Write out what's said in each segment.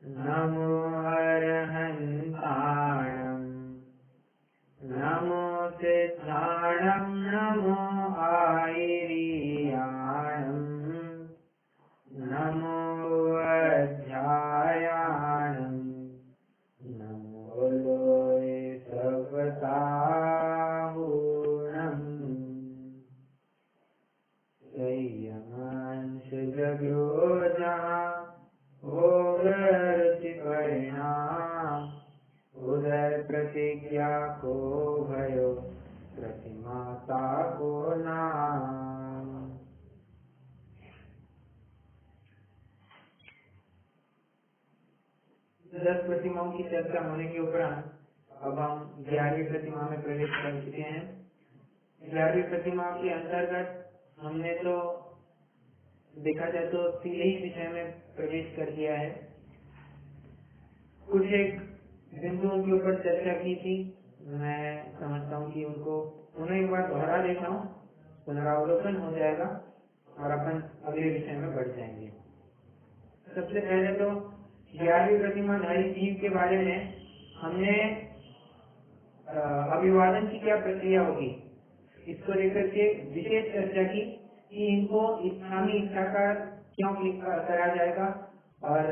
नमो अर्हन्ताणम् नमो सिद्धाणम् नमो आयिरीयाणम् नमो अध्यायाणम् नमो लोये सर्वसाहूणम् संयमांश जग्रोजा भोगर्षि परिणाम उदय प्रतिज्ञा को भयो प्रतिमाता को नाम। 10 प्रतिमाओं की चर्चा होने के उपरांत अब हम 11वीं प्रतिमा में प्रवेश कर चुके हैं। 11वीं प्रतिमा के अंतर्गत हमने तो देखा जाए तो 3 ही विषय में प्रवेश कर दिया है। कुछ एक बिंदुओं के ऊपर चर्चा की थी, मैं समझता हूँ कि उनको पुनः एक बार दोहरा देता हूँ, पुनरावलोकन हो जाएगा और अपन अगले विषय में बढ़ जाएंगे। सबसे पहले तो 11वीं प्रतिमाधारी जीव के बारे में हमने अभिवादन की क्या प्रक्रिया होगी इसको लेकर के विशेष चर्चा की कि इनको इच्छामी इच्छा का क्यों करा जाएगा और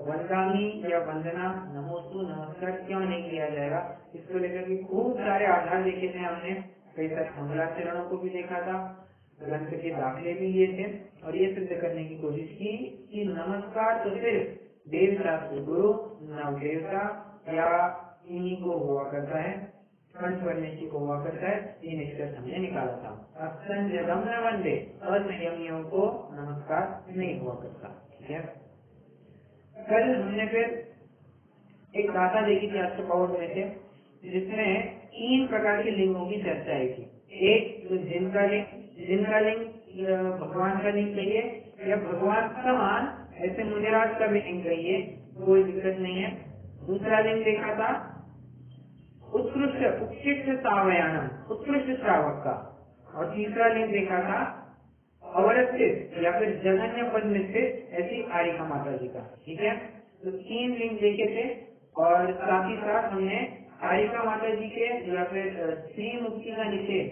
वंदामी या वंदना नमोस्तु नमस्कार क्यों नहीं किया जाएगा। इसको लेकर के खूब सारे आधार देखे थे हमने, कई सारे मंगलाचरणों को भी देखा था, ग्रंथ के दाखिले भी लिए थे और ये सिद्ध करने की कोशिश की कि नमस्कार तो सिर्फ देवता गुरु नव देवता या इन्हीं को हुआ करता है, कंठ वर्णेशी को हुआ करता है। ये निष्कर्ष हमने निकाला था। असंजगम न वंदे, असंयमियों को नमस्कार नहीं हुआ करता। ठीक है, कल हमने फिर एक गाथा देखी थी अष्टपौध में से, जिसमें 3 प्रकार के लिंगों की चर्चा आई थी। एक तो जिनका लिंग भगवान का लिंग कहिए या भगवान समान ऐसे मुनिराज का भी लिंग कहिए, कोई दिक्कत नहीं है। दूसरा लिंग देखा था उत्कृष्ट सावयानम, उत्कृष्ट श्रावक का, और तीसरा लिंग देखा था अवरस्थित या फिर जघन्य पद में स्थित ऐसी आरिका माता जी का। ठीक है, तो 3 लिंग देखे थे और साथ ही साथ हमने आरिका माता जी के या फिर स्त्री मुक्ति का निषेध,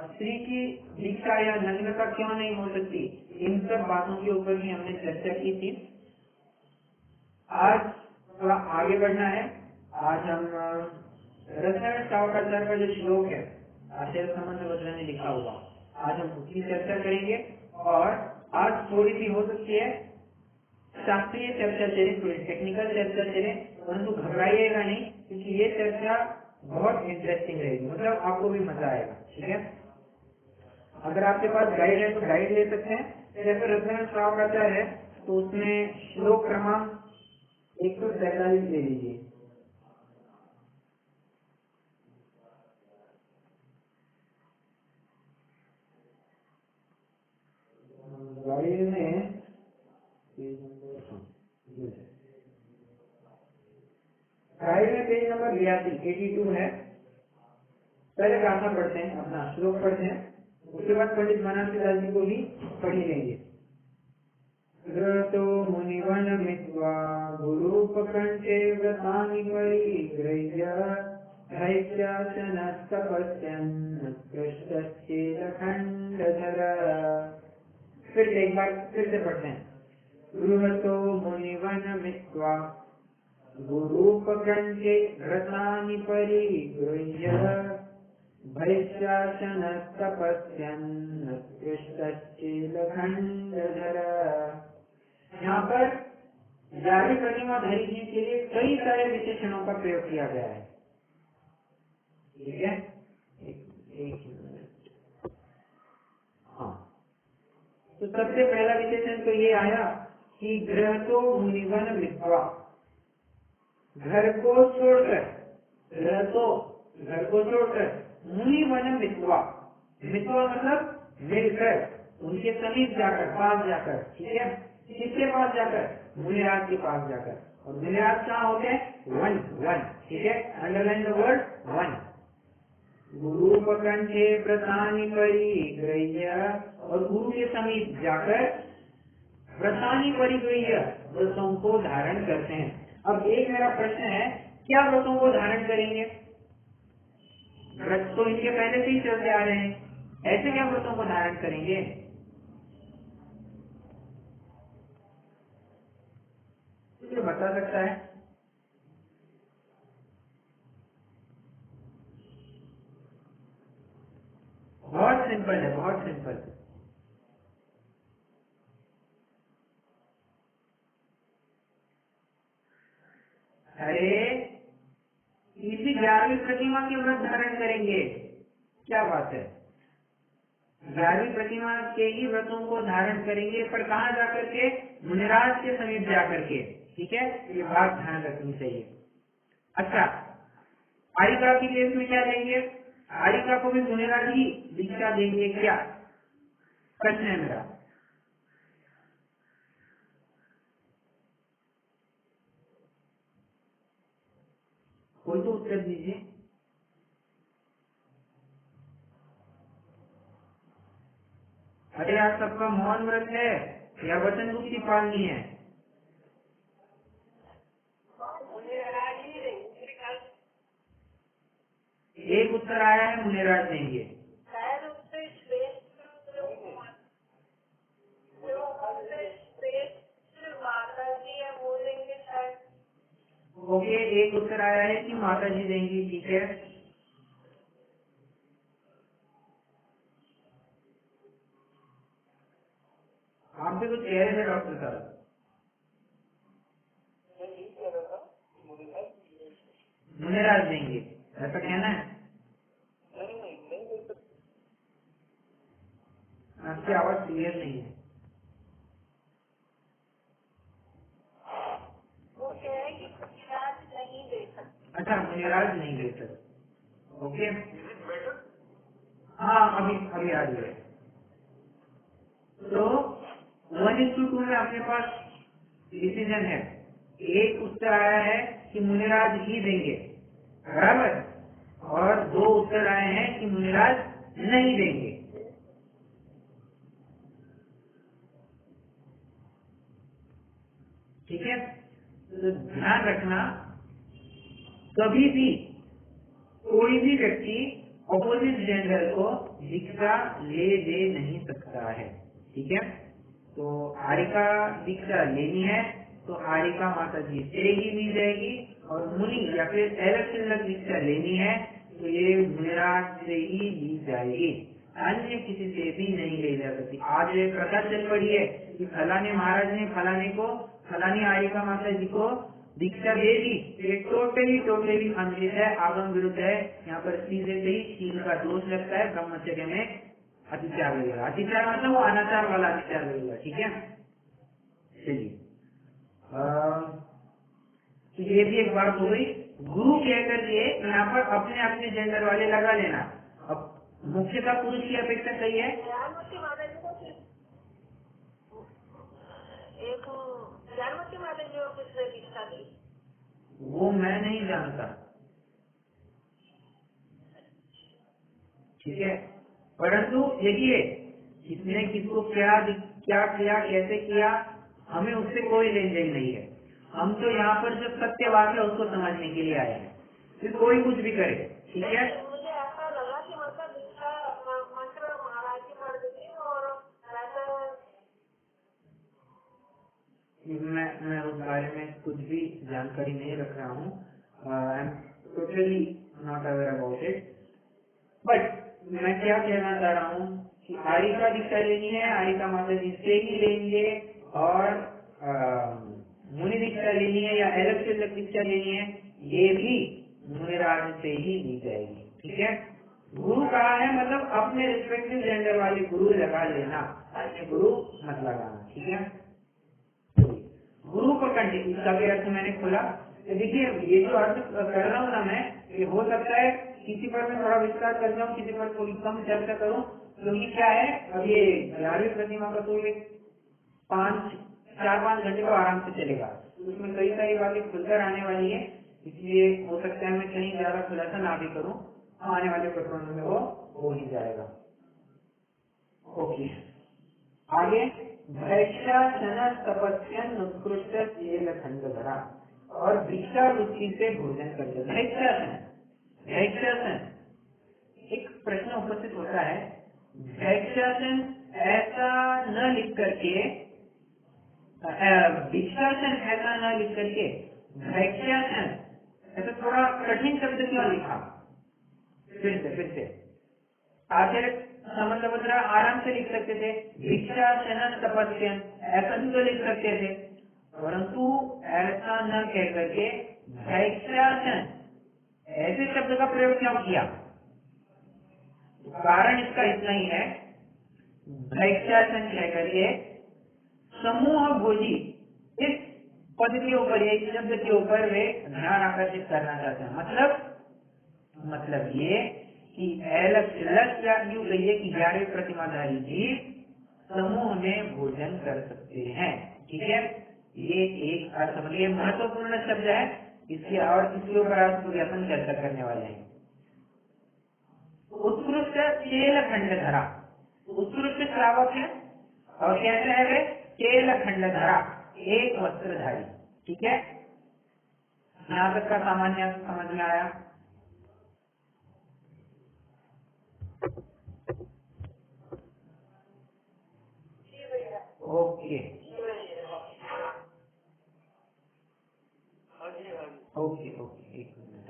स्त्री की दीक्षा या नग्नता क्यों नहीं हो सकती, इन सब बातों के ऊपर भी हमने चर्चा की थी। आज थोड़ा आगे बढ़ना है। आज हम रत्नाकर श्रावकाचार्य का जो श्लोक है आचार्य संबंध वज्र ने लिखा हुआ, आज हम उसकी चर्चा करेंगे। और आज थोड़ी सी हो सकती है शास्त्रीय चर्चा चले, थोड़ी टेक्निकल चर्चा चले, परंतु घबराइएगा नहीं क्योंकि ये चर्चा बहुत इंटरेस्टिंग रहेगी, मतलब आपको भी मजा आएगा। ठीक है, अगर आपके पास गाइड है तो गाइड ले सकते हैं। जैसे रत्नाकर श्रावकाचार्य है तो उसमें श्लोक क्रमांक 143 ले लीजिए। गाइड में पेज नंबर 82 है। पहले गाथा पढ़ते हैं, अपना श्लोक पढ़ते हैं, उसके बाद पंडित बनारसी दास जी को भी पढ़ लेंगे। ग्रतो मुनिवन मित्वा गुरुपकंठे व्रतानि परिगृह्य धैर्यासनस्तपस्यन् कृष्णश्चेदखण्डधर। फिर एक बार फिर से पढ़ते हैं। गृहतो मुनिवन मित्वा गुरुपकंठे व्रतानि परिगृह्य भैष्यासनस्तपस्यन् कृष्णश्चेदखण्डधर। यहाँ पर 11वीं प्रतिमाधारी जी के लिए कई सारे विशेषणों का प्रयोग किया गया है। ठीक है, एक मिनट। हाँ, तो सबसे पहला विशेषण तो ये आया कि गृह तो मुनिवन मित्वा, घर को छोड़कर, गृह तो घर को छोड़कर, मुनिवन मित्वा, मित्वा मतलब मिलकर, उनके समीप जाकर, पास जाकर। ठीक है, किसके पास जाकर? मुनिराज के पास जाकर। और मुनिराज कहाँ होते हैं? वन। ठीक है, अंडरलाइन द वर्ड वन। गुरुपकंठे व्रतानि परिगृह्य, और गुरु के समीप जाकर व्रतानी परिग्रह्य व्रतों को धारण करते हैं। अब एक मेरा प्रश्न है, क्या व्रतों को धारण करेंगे? व्रत तो इनके पहले से ही चलते आ रहे हैं, ऐसे क्या व्रतों को धारण करेंगे? तो बता सकता है? बहुत सिंपल है, बहुत सिंपल। अरे इसी 11वीं प्रतिमा के व्रत धारण करेंगे, क्या बात है। 11वीं प्रतिमा के ही व्रतों को धारण करेंगे, पर कहाँ जाकर के? मुनिराज के समीप जाकर के। ठीक है, ये बात ध्यान रखनी चाहिए। अच्छा, आरिका के केस में क्या लेंगे? आरिका को भी मुनिराज ही दीक्षा देंगे क्या? प्रश्न है मेरा। कोई तो उत्तर दीजिए। अरे आप सबका मौन व्रत है या वचन गुप्ती पालनी है? एक उत्तर आया है, मुनिराज देंगे। ओके, एक उत्तर आया है कि माता जी देंगी। ठीक है, आप भी कुछ कह रहे थे डॉक्टर साहब? मुनिराज देंगे, ऐसा कहना है? आपकी आवाज क्लियर नहीं है। अच्छा, मुनिराज नहीं दे सकते। ओके, हाँ अभी अभी आ रही है। तो 1:2 में अपने पास डिसीजन है। एक उत्तर आया है कि मुनिराज ही देंगे, बराबर, और 2 उत्तर आए हैं कि मुनिराज नहीं देंगे। ठीक है, तो ध्यान रखना, कभी भी कोई भी व्यक्ति ऑपोजिट जेंडर को दीक्षा ले दे नहीं सकता है। ठीक है, तो आरिका दीक्षा लेनी है तो आरिका माता जी से ही ली जाएगी, और मुनि या फिर अलग दीक्षा लेनी है तो ये मुनिराज से ही ली जाएगी, अन्य किसी से भी नहीं ले जा सकती। आज एक प्रथा चल पड़ी है कि फलाने महाराज ने फलाने को, फलानी आरिका माता जी को दीक्षा दे दी, ये टोटली अनुचित है, आगम विरुद्ध है। यहाँ पर सीधे से ही शील का दोष लगता है, ब्रह्मचर्य में अतिचार लगेगा। अतिचार मतलब वो अनाचार वाला अतिचार लगेगा। ठीक है, चलिए, तो ये भी एक बात हो गई। गुरु कहकर के यहाँ पर अपने अपने जेंडर वाले लगा लेना। अब मुख्यतः पुरुष की अपेक्षा सही है। वो मैं नहीं जानता। ठीक है, परंतु देखिए, किसने किसको क्या किया, कैसे किया, हमें उससे कोई लेन देन नहीं है। हम तो यहाँ पर जो सत्य बात है उसको समझने के लिए आए हैं, फिर कोई कुछ भी करे। ठीक है, मुझे ऐसा लगा कि मतलब इसका मंत्र महाराज की पढ़ देती और मैं उस बारे में कुछ भी जानकारी नहीं रख रहा हूँ। I am totally not aware about it. But मैं क्या कहना चाह रहा हूँ कि आरिका दीक्षा लेनी है, आरिका माता जी से ही लेंगे, और मुनि दीक्षा लेनी है या अलग से अलग दीक्षा लेनी है, ये भी मुनिराज से ही ली जाएगी। ठीक है, गुरु कहा है मतलब अपने रिस्पेक्टिव जेंडर वाले गुरु लगा लेना, अन्य गुरु मत लगाना। ठीक है, गुरु पकड़ के इसका भी अर्थ मैंने खोला। तो देखिए, ये जो अर्थ कर रहा हूँ ना मैं, ये हो सकता है किसी पर मैं थोड़ा विस्तार कर जाऊँ, किसी पर थोड़ी कम चर्चा करूँ, क्योंकि क्या है, अब ये 11वीं प्रतिमा का तो ये 4-5 घंटे तो आराम से चलेगा, उसमें कई सारी बातें खुलकर आने वाली है, इसलिए हो सकता है मैं कहीं ज्यादा खुलासा ना भी करूँ, आने वाले प्रकरणों में वो हो ही जाएगा। ओके, आगे भैक्षासन तपस्यन उत्कृष्ट चेल खंडधरा, और भिक्षा वृत्ति से भोजन करते। भैक्षासन, भैक्षासन एक प्रश्न उपस्थित होता है। भैक्षासन ऐसा न लिख करके, भिक्षासन ऐसा न लिख करके भैक्षासन ऐसा थोड़ा कठिन शब्द क्यों लिखा? फिर से आखिर समझ आराम से लिख सकते थे, भिक्षासन तपस्यन ऐसा भी तो लिख सकते थे, परंतु ऐसा न कह करके भैक्षासन ऐसे शब्द का प्रयोग क्यों किया? कारण इसका इतना ही है, भैक्षासन कह करके समूह भोजी इस पद के ऊपर, इस शब्द के ऊपर वे ध्यान आकर्षित करना चाहते हैं। मतलब ये कि लस या यूं कहिए कि 11 प्रतिमाधारी जीव समूह में भोजन कर सकते हैं। ठीक है, ये एक अर्थ, मतलब ये महत्वपूर्ण शब्द है, इसके और इसके ऊपर अपन चर्चा करने वाले हैं। उत्कृष्ट चेल खंडधरा, उत्कृष्ट श्रावक है और कैसे है वे? चेल खंडधरा, एक वस्त्रधारी। ठीक है, यहाँ तक का सामान्य समझ में आया? ओके ओके ओके, एक मिनट।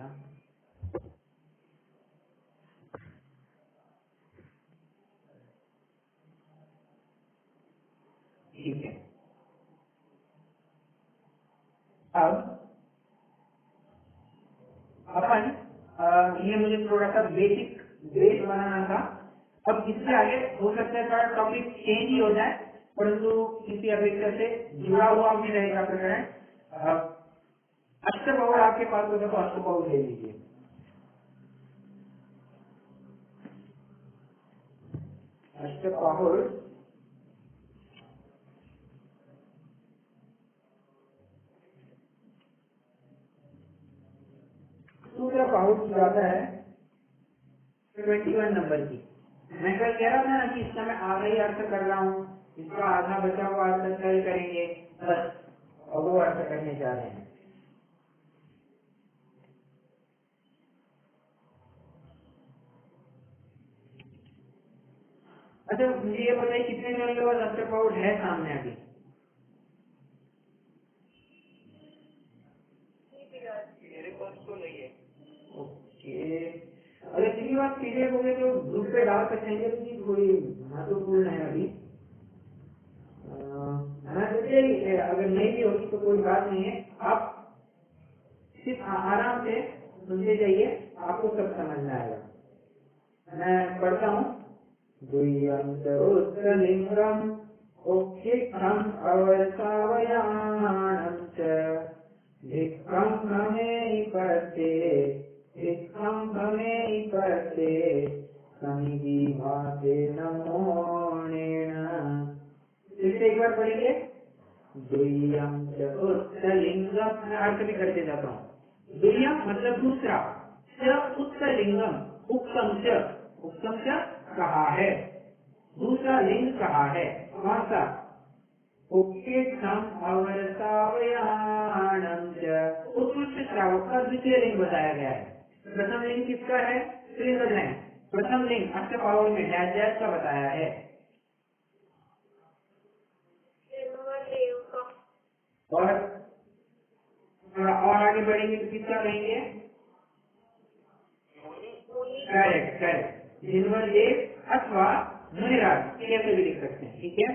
ठीक है, अब अपन ये मुझे थोड़ा सा बेसिक बेस बनाना था। अब इससे आगे हो सकता है थोड़ा टॉपिक चेंज ही हो जाए, परंतु किसी अपेक्षा से जुड़ा हुआ भी रहेगा प्रकरण। अष्टबाहुल आपके पास होगा तो अष्टबाहुल ले लीजिए। अष्टबाहुल दूसरा बाहुल की जाता है 21 नंबर की। मैं कल कह रहा था ना कि इसका मैं आधा ही अर्थ कर रहा हूँ, इसका आधा बचा हुआ अर्थ कल करेंगे, बस और वो अर्थ करने जा रहे हैं। अच्छा, मुझे ये बताइए कितने जनों के पास अष्टबाहुल है सामने अभी? मेरे पास तो नहीं है। ओके, अगर किसी बात पीरियड हो गए तो ग्रुप पे डाल सकते हैं कि थोड़ी महत्वपूर्ण है अभी। मैं सोचे अगर नहीं भी होगी तो कोई बात नहीं है, आप सिर्फ आराम से सुनते जाइए, आपको सब समझ में आएगा। मैं पढ़ता हूँ। द्वियं च उत्तलिंगम उक्तिकं अवर्तावयानं च धिक्खं भ्रमेहि परते, धिक्खं भ्रमेहि परते समिति भाते नमोणेन। फिर से एक बार पढ़ेंगे। द्वियं च उत्तलिंगम, मैं अर्थ भी करते जाता हूँ। द्वियम मतलब दूसरा, च उत्तलिंगम, उत्तम च कहा है, दूसरा लिंग कहा है, कौन सा? उत्कृष्टम अवर्तावयानं च, उत्कृष्ट श्रावक का द्वितीय लिंग बताया गया है। प्रथम लिंग किसका है? स्त्रीलिंग। प्रथम लिंग अष्टबाहुल में डैश का बताया है। और थोड़ा और आगे बढ़ेंगे तो किसका कहेंगे? करेक्ट, जिनवर देव अथवा मुनिराज, कैसे भी लिख सकते हैं। ठीक है,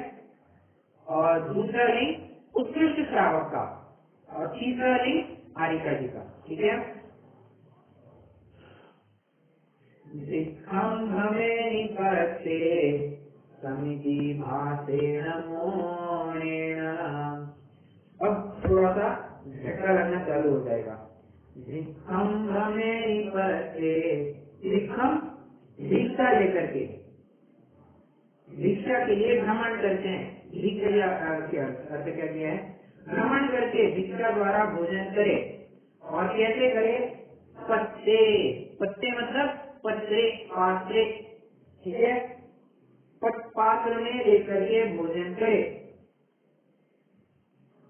और दूसरा लिंग उत्कृष्ट श्रावक का, और तीसरा लिंग आरिका जी का। ठीक है, धिक्खं भ्रमेहि परते समिति भासेन मोनेन। अब थोड़ा सा झटका लगना चालू हो जाएगा। धिक्खं भ्रमेहि परते, धिक्खम भिक्षा लेकर के, भिक्षा के लिए भ्रमण करते हैं। भिक्षा अर्थ क्या किया है? भ्रमण करके भिक्षा द्वारा भोजन करे, और कैसे करे? पत्ते, पत्ते मतलब पत्रे, पात्रे। ठीक है, पात्र में लेकर के भोजन करे।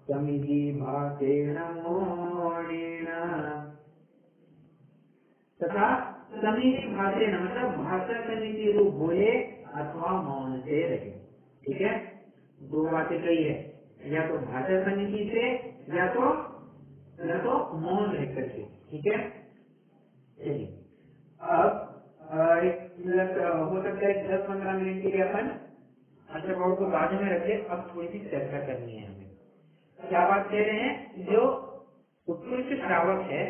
समिति भातेन मौनेन तथा समिति भातेन मतलब भाषा समिति रूप बोले अथवा मौन से रहे। ठीक है, दो बातें कही है, या तो भाषा समिति से या तो मौन रह करके। ठीक है, चलिए अब हो सकता है 10-15 मिनट के लिए अपन अच्छा बोर्ड को बाजू में रखे। अब थोड़ी सी चर्चा करनी है हमें। क्या बात कह रहे हैं, जो उत्कृष्ट श्रावक है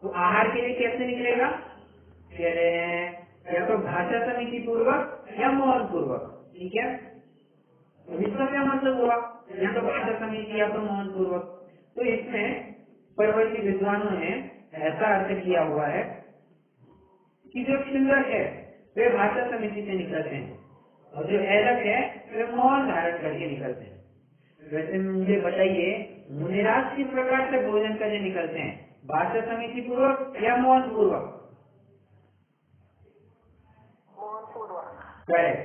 वो आहार के लिए कैसे निकलेगा, कह रहे हैं या तो भाषा समिति पूर्वक या मौन पूर्वक। ठीक है, तो इसका क्या मतलब हुआ, या तो भाषा समिति या तो मौन पूर्वक। तो इसमें परवर्ती विद्वानों ने ऐसा अर्थ किया हुआ है कि जो क्षुल्लक है वे भाषा समिति से निकलते हैं और जो ऐलक है वे मौन धारण करके निकलते हैं। वैसे मुझे बताइए, मुनिराज किस प्रकार से भोजन करने निकलते हैं, भाषा समिति पूर्वक या मौन पूर्वक? मौन पूर्वक। करेक्ट,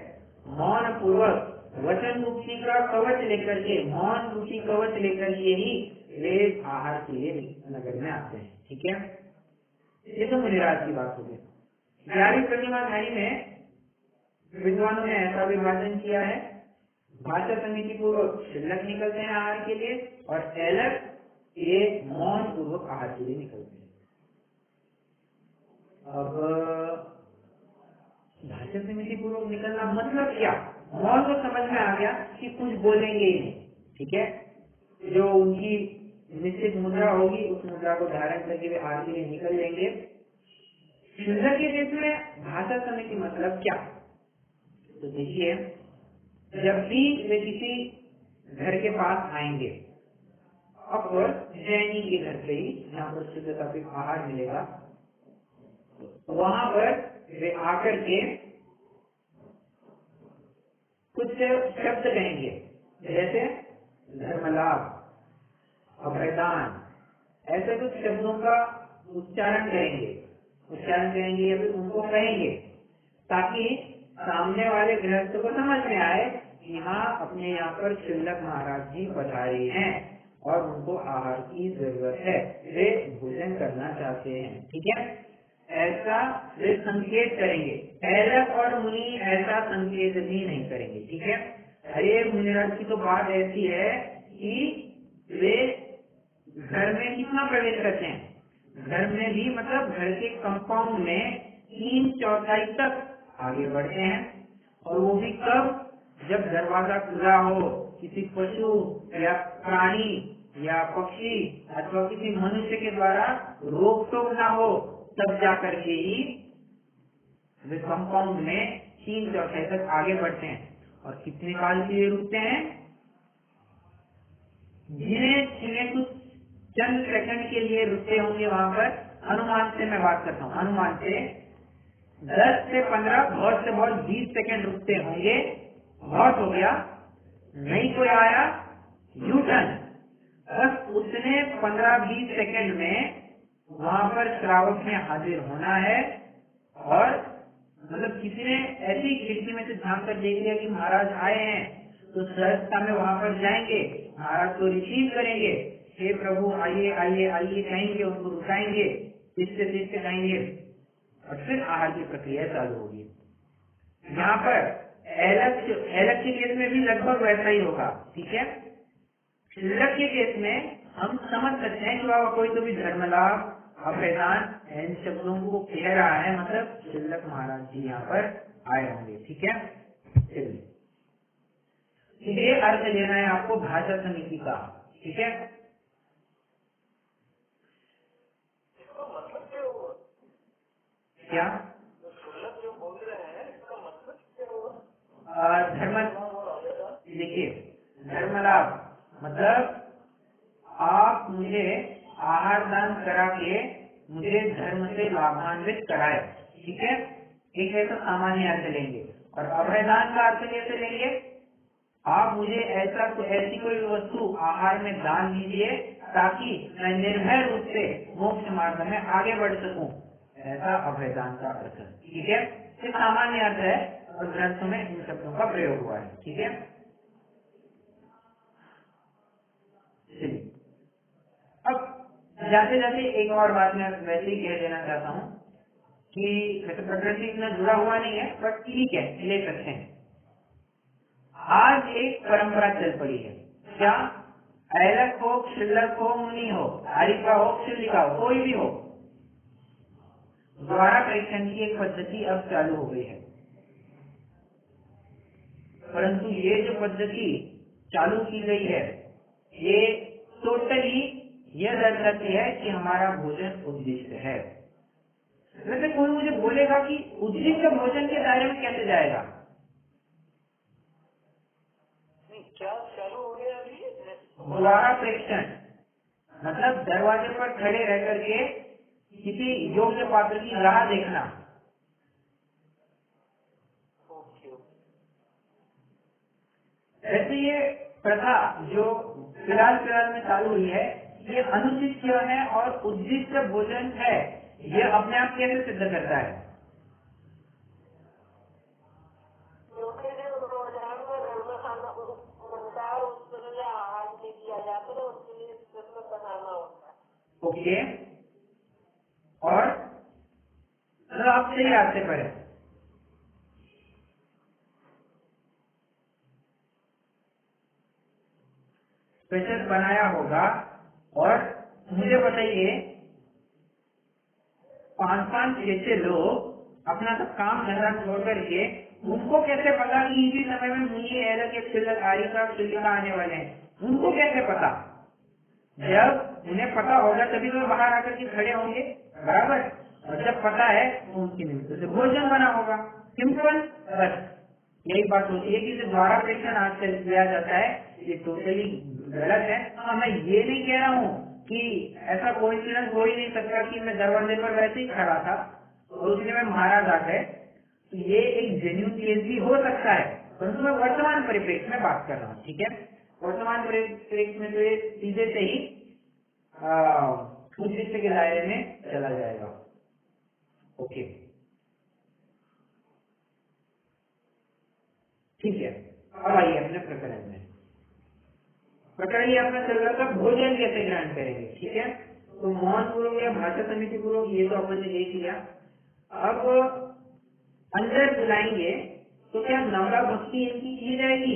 मौन पूर्वक। वचन मुक्ति का कवच लेकर के, मौन रूपी कवच लेकर के ही वे आहार के लिए नगर में आते हैं। ठीक है, ये तो मुनिराज की बात होगी। 11वीं प्रतिमाधारी में विद्वानों ने ऐसा विभाजन किया है, भाषा समिति पूर्वक क्षुल्लक निकलते हैं आहार के लिए और ऐलक ये मौन पूर्वक आहार के लिए निकलते हैं। अब भाषा समिति पूर्वक निकलना मतलब क्या, मौन तो समझ में आ गया कि कुछ बोलेंगे ही नहीं। ठीक है, जो उनकी निश्चित मुद्रा होगी उस मुद्रा को धारण करके वे आहार के लिए निकल लेंगे। क्षुल्लक के केस में भाषा समिति मतलब क्या, तो देखिए, जब भी वे किसी घर के पास आएंगे, अक्सर जैनी के घर पे ही जहाँ पर शुद्धता पे आहार मिलेगा, वहां पर वे आकर के कुछ शब्द कहेंगे, जैसे धर्मलाभ, अभयदान, ऐसे कुछ शब्दों का उच्चारण करेंगे या फिर उनको कहेंगे ताकि सामने वाले गृहस्थ को समझ में आए कि हाँ, अपने यहाँ पर क्षुल्लक महाराज जी पधारे हैं और उनको आहार की जरूरत है, वे भोजन करना चाहते हैं। ठीक है, ऐसा वे संकेत करेंगे। ऐलक और मुनि ऐसा संकेत भी नहीं करेंगे। ठीक है, अरे मुनिराज की तो बात ऐसी है कि वे घर में कितना प्रवेश करते हैं, घर में भी मतलब घर के कंपाउंड में 3/4 तक आगे बढ़ते हैं, और वो भी कब, जब दरवाजा खुला हो, किसी पशु या प्राणी या पक्षी अथवा किसी मनुष्य के द्वारा रोक टोक ना हो, तब जाकर के ही वे कंपाउंड में 3/4 तक आगे बढ़ते हैं। और कितने काल के लिए रुकते हैं, जिन्हें कुछ चंद सेकंड के लिए रुकते होंगे वहां पर, अनुमान से मैं बात करता हूँ, अनुमान से 10 से 15, बहुत से बहुत 20 सेकंड रुकते होंगे। बहुत हो गया, नहीं कोई आया, यू टर्न। बस उतने 15-20 सेकंड में वहां पर श्रावक में हाजिर होना है, और मतलब किसी ने ऐसी खिड़की में से झांक कर देख लिया कि महाराज आए हैं, तो सहजता में वहां पर जाएंगे, महाराज को रिसीव करेंगे, हे प्रभु आइए आइए आइए कहेंगे, उनको रुकाएंगे, तीसरे कहेंगे, और फिर आहार की प्रक्रिया चालू होगी। यहाँ पर ऐलक के केस में भी लगभग वैसा ही होगा। ठीक है, क्षुल्लक के केस में हम समझ सकते हैं कि बाबा कोई तो भी धर्मलाभ, अभयदान, इन शब्दों को कह रहा है, मतलब क्षुल्लक महाराज जी यहाँ पर आए होंगे। ठीक है, चलिए, ये अर्थ लेना है आपको भाषा समिति का। ठीक है, क्या जो बोल रहे हैं इसका मतलब क्या हुआ? धर्म, देखिए, धर्मलाभ मतलब आप मुझे आहार दान करा के मुझे धर्म से लाभान्वित कराए। ठीक है, एक ऐसा सामान्य अर्थ लेंगे। और अभयदान का अर्थ कैसे लेंगे, आप मुझे ऐसी कोई वस्तु आहार में दान दीजिए ताकि मैं निर्भय रूप से मोक्ष मार्ग में आगे बढ़ सकूं, ऐसा अभयदान का अर्थ है। ठीक है, ये सामान्य अर्थ है और ग्रंथों में इन शब्दों का प्रयोग हुआ है। ठीक है, जाते जाते एक और बात मैं वैसे ही कह देना चाहता हूँ कि वैसे प्रकृति इतना जुड़ा हुआ नहीं है, बट ठीक है, ले सकते हैं। आज एक परंपरा चल पड़ी है, क्या? ऐलक हो, क्षुल्लक हो, मुनि हो, आरिका हो, क्षुल्लिका हो, कोई भी हो, द्वारा परीक्षण की एक पद्धति अब चालू हो गई है। परंतु ये जो पद्धति चालू की गई है, ये टोटली यह दर्शाती है कि हमारा भोजन उद्दिष्ट है। वैसे कोई मुझे बोलेगा कि उद्दिष्ट भोजन के दायरे में कैसे जाएगा? क्या चालू हो गया अभी? द्वारा प्रेक्षण मतलब दरवाजे पर खड़े रह करके किसी योग्य पात्र की राह देखना। ऐसे ये प्रथा जो फिलहाल में चालू हुई है, ये अनुचित क्यों है और उद्दिष्ट भोजन है, ये अपने आप कैसे सिद्ध करता है? क्योंकि जो रोजाना घर में खाना बनता है उसके लिए आहार नहीं किया जाता है, उसके लिए इसमें बनाना होता है। ओके, और मतलब आप सही रास्ते पर है। स्पेशल बनाया होगा, और मुझे बताइए 5-5, 6-6 लोग अपना सब काम धंधा छोड़ करके, उनको कैसे पता कि इसी समय में मुनि, ऐलक, क्षुल्लक, आरिका, क्षुल्लिका आने वाले हैं? उनको कैसे पता? जब उन्हें पता होगा तभी तो बाहर आकर के खड़े होंगे, बराबर। और जब पता है तो उनके निमित्त से भोजन बना होगा, सिंपल। बस यही बात होती है कि इसे द्वारा परीक्षण आज से किया जाता है, ये टोटली गलत है। हाँ, मैं ये नहीं कह रहा हूँ कि ऐसा कोइंसिडेंस हो ही नहीं सकता कि मैं दरवाजे पर वैसे ही खड़ा था और उसने में महाराज आ गए, तो ये एक जेन्युइन केस भी हो सकता है, परंतु मैं वर्तमान परिप्रेक्ष्य में बात कर रहा हूँ, ठीक है। वर्तमान परिप्रेक्ष्य में तो ये सीधे से ही उद्देश्य के दायरे में चला जाएगा। ओके, ठीक है। अब आइए अपने प्रकरण में। प्रकरण ये अपना चल रहा था, भोजन कैसे ग्रहण करेंगे, ठीक है। तो मौन पूर्वक या भाषा समिति पूर्वक ये तो अपन ने देख लिया। अब अंदर बुलाएंगे तो क्या नवदा भक्ति इनकी की जाएगी?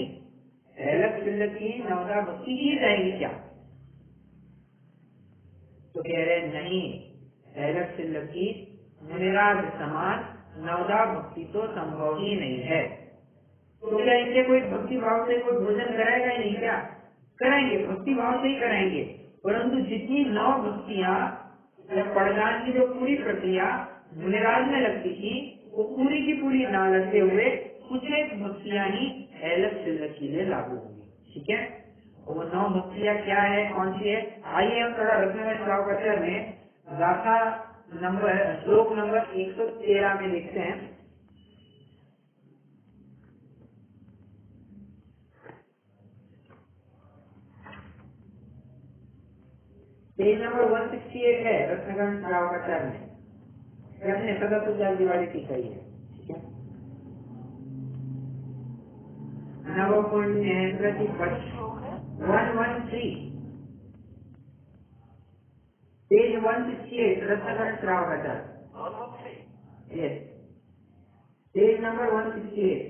ऐलक क्षुल्लक की नवदा भक्ति की जाएगी क्या? तो कह रहे नहीं, ऐलक क्षुल्लक की मुनिराज समान नवदा भक्ति तो संभव ही नहीं है। तो क्या इनसे कोई भक्ति भाव से कोई भोजन कराएगा ही नहीं क्या? कराएंगे, भक्ति भाव से ही कराएंगे, परंतु जितनी 9 भक्तियां पड़दान की जो पूरी प्रक्रिया मुनिराज में लगती थी, वो पूरी की पूरी ना लगते हुए कुछ एक भक्तियां ही ऐलक क्षुल्लक के लिए लागू होंगी, ठीक है। वो 9 भक्तियां क्या है, कौन सी है? आइए हम थोड़ा रत्नगंज श्रावकाचार्य में गाथा नंबर श्लोक नंबर 113 में देखते हैं। पेज नंबर 168 है रत्नगंज श्रावकाचार्य में, अपने सदा सुजाल दिवाली की सही है, ठीक है। नव पुण्य प्रतिपक्ष 113, page 168 रत्नगंज Shravakacharya, yes, page number 168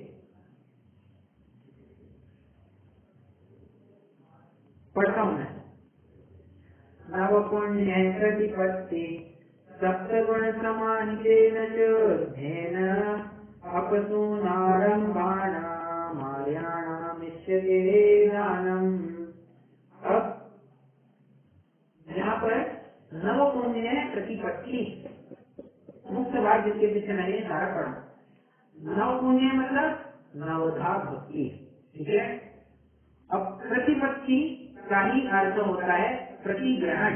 पढ़ता हूँ मैं। नव पुण्य प्रतिपत्ति सप्तगुण समाहितेन च धेन अपसूनारम्भाणाम् आर्याणामिष्यते दानम्। अब यहाँ पर नव पुण्य प्रतिपत्ति मुख्य बात जिसके पीछे मैंने सारा पढ़ा। नव पुण्य मतलब नवधा भक्ति, ठीक है। अब प्रतिपत्ति का ही अर्थ होता है प्रतिग्रहण,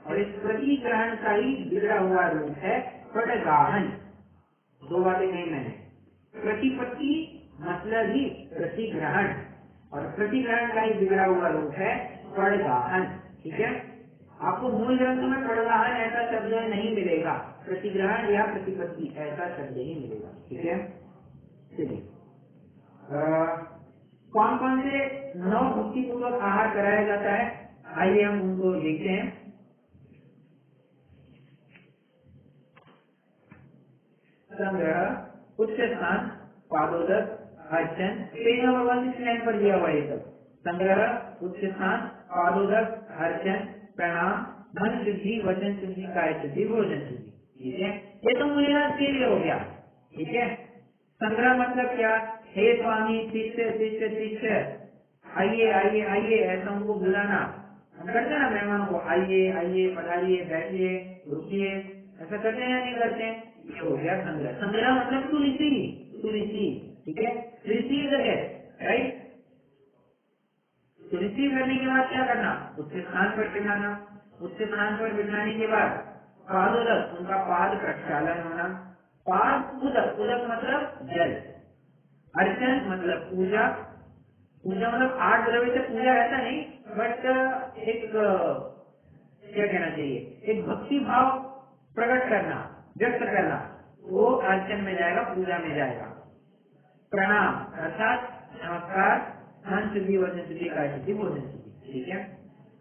और इस प्रतिग्रहण का ही बिगड़ा हुआ रूप है पड़गाहन। 2 बातें कही मैंने। प्रतिपत्ति मतलब ही प्रतिग्रहण, और प्रतिग्रहण का ही बिगड़ा हुआ रूप है पड़गाहन, ठीक है। आपको मूल ग्रंथ में पड़गाहन ऐसा शब्द नहीं मिलेगा, प्रतिग्रहण या प्रतिपत्ति ऐसा शब्द ही मिलेगा, ठीक है। चलिए, कौन कौन से 9 भक्ति पूर्वक आहार कराया जाता है, आइए हम उनको देखते हैं। संग्रह, उच्च स्थान, पादोदक, अर्चन, पेज नंबर 169 पर दिया हुआ है सब। संग्रह, उच्च स्थान, पादोदक, अर्चन, प्रणाम, मन शुद्धि, वचन शुद्धि, काय शुद्धि, भोजन शुद्धि। ठीक है, ये तो मुनिराज के लिए हो गया। ठीक है, संग्रह मतलब क्या? हे स्वामी, शिष्य शिष्य शिष्य, आइए आइए आइए, ऐसा उनको बुलाना। हम करते हैं ना मेहमानों को, आइए आइए, पधारिए, बैठिए, रुकिए, ऐसा करते हैं या नहीं करते हैं? ये हो गया संग्रह। संग्रह मतलब टू रिसीव, टू रिसीव। ठीक है, रिसीव द गेस्ट, राइट। तो रिसीव करने के बाद क्या करना? उसके स्थान पर बिठाना। उसके स्थान पर बिठाने के बाद पादोदक, उनका पाद प्रक्षालन होना। पाद उदक, उदक मतलब जल। अर्चन मतलब पूजा। पूजा मतलब 8 द्रव्य से पूजा ऐसा नहीं, बट एक क्या कहना चाहिए, एक भक्ति भाव प्रकट करना, व्यक्त करना, वो अर्चन में जाएगा, पूजा में जाएगा। प्रणाम अर्थात नमस्कार, मन शुद्धि, वचन शुद्धि, काय शुद्धि, भोजन शुद्धि। ठीक है,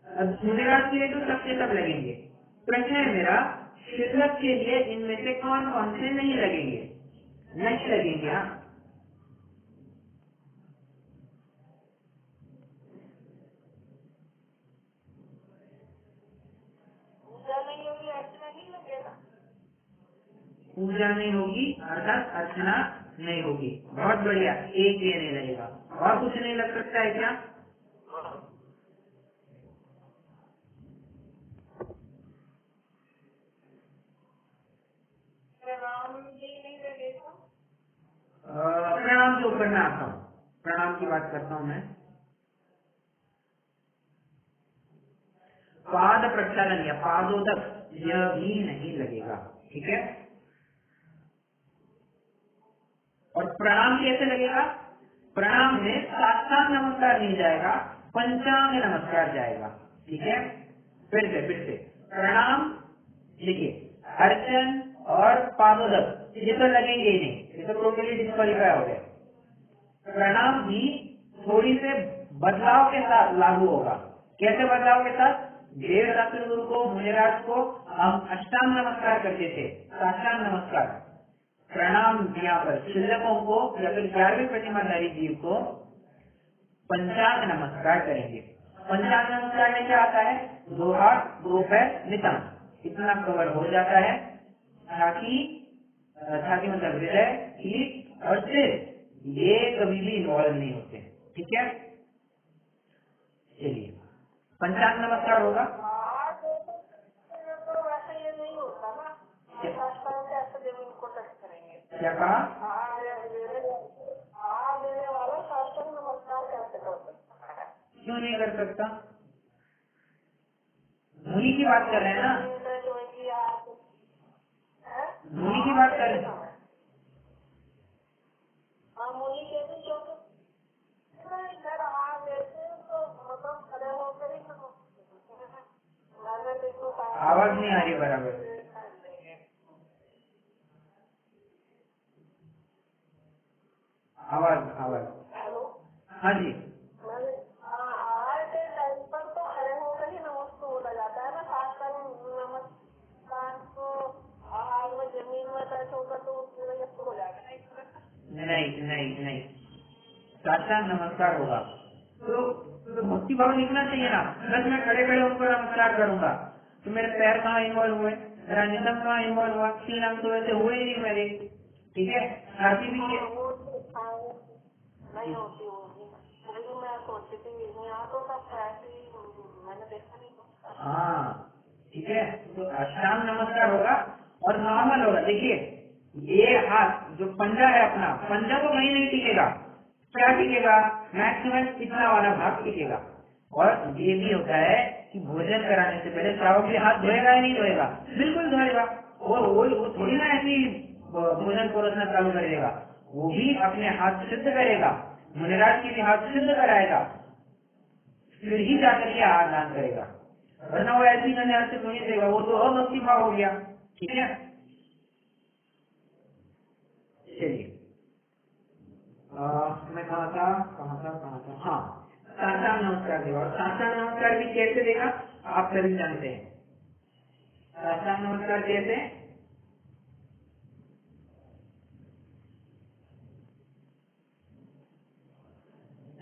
अब मुनिराज के लिए तो सबके सब लगेंगे। प्रश्न है मेरा, शिल्लक के लिए इनमें से कौन कौन से नहीं लगेंगे? नहीं लगेंगे। हाँ, पूजा नहीं होगी, अर्चना नहीं लगेगा। पूजा नहीं होगी अर्थात अर्चना नहीं होगी। बहुत बढ़िया, एक ये नहीं लगेगा। और कुछ नहीं लग सकता है क्या? प्रणाम भी नहीं लगेगा। प्रणाम के ऊपर मैं आता हूँ, प्रणाम की बात करता हूँ मैं। पाद प्रक्षालन या पादोदक, यह भी नहीं लगेगा। ठीक है, और प्रणाम कैसे लगेगा? प्रणाम में साष्टांग नमस्कार नहीं जाएगा, पंचांग नमस्कार जाएगा। ठीक है, फिर से प्रणाम लिखिए, अर्चन और पादोदक ये तो लगेंगे ही नहीं, ये तो टोटली डिस्क्वालीफाई हो गए। प्रणाम भी थोड़ी से बदलाव के साथ लागू होगा। कैसे बदलाव के साथ? देव शास्त्र गुरु को, मुनिराज को हम अष्टांग नमस्कार करते थे, साष्टांग नमस्कार। प्रणाम यहाँ पर शिल्लकों को या फिर 11वीं प्रतिमाधारी जीव को पंचांग नमस्कार करेंगे। पंचांग नमस्कार में क्या आता है? 2 हाथ, 2 पैर, नितंब, इतना कवर हो जाता है। छाती, छाती मतलब हृदय, पीठ और सिर, ये कभी भी इन्वॉल्व नहीं होते। ठीक है, चलिए पंचांग नमस्कार होगा। तो वैसे ये नहीं होता ना, कैसे जमीन को टच करेंगे? क्या कहा? देने वाला शास्त्र नमस्कार कैसे कर सकता है? क्यों नहीं कर सकता? मुनि की बात कर रहे हैं ना, मुनि की बात कर रहे हैं। हाँ, मुनि के भी क्योंकि इधर आ लेते तो मतलब खड़े होकर ही आवाज नहीं आ रही बराबर। आवाज। हेलो, हाँ जी, आहार के टाइम पर तो खड़े होकर ही नमस्कार बोला जाता है ना। खासकर नमस्कार को आहार में जमीन में टच होगा तो उसकी वजह से हो जाएगा ना इस तरह से। नहीं, साष्टांग नमस्कार होगा। तो भक्ति भाव लिखना चाहिए ना। बस मैं खड़े खड़े उनको नमस्कार करूंगा तो मेरे पैर कहाँ इन्वॉल्व हुए, मेरा नितंब कहाँ इन्वॉल्व हुआ? 3 अंग तो वैसे हुए ही नहीं मेरे। ठीक है, छाती भी नहीं होती होगी, वही मैं सोचती थी। यहाँ तो सब ऐसे ही मैंने देखा नहीं। हाँ, ठीक है, तो अष्टांग नमस्कार होगा और नॉर्मल होगा। देखिए, ये हाथ जो पंजा है अपना, पंजा तो कहीं नहीं टिकेगा। क्या टिकेगा? मैक्सिमम इतना वाला भाग टिकेगा। और ये भी होता है कि भोजन कराने से पहले श्रावक भी हाथ धोएगा या नहीं धोएगा? बिल्कुल धोएगा। वो थोड़ी ना ऐसी भोजन परोसना चालू कर देगा, वो भी अपने हाथ शुद्ध करेगा, मुनिराज के भी हाथ शुद्ध कराएगा, फिर ही जाकर के आहार दान करेगा। वरना वो ऐसी मैंने हाथ से थोड़ी देगा, वो तो अभक्ति भाव हो गया। ठीक है, चलिए मैं कहा था? हाँ, साष्टांग नमस्कार देगा। और साष्टांग नमस्कार भी कैसे देगा आप सभी जानते हैं। साष्टांग नमस्कार कैसे?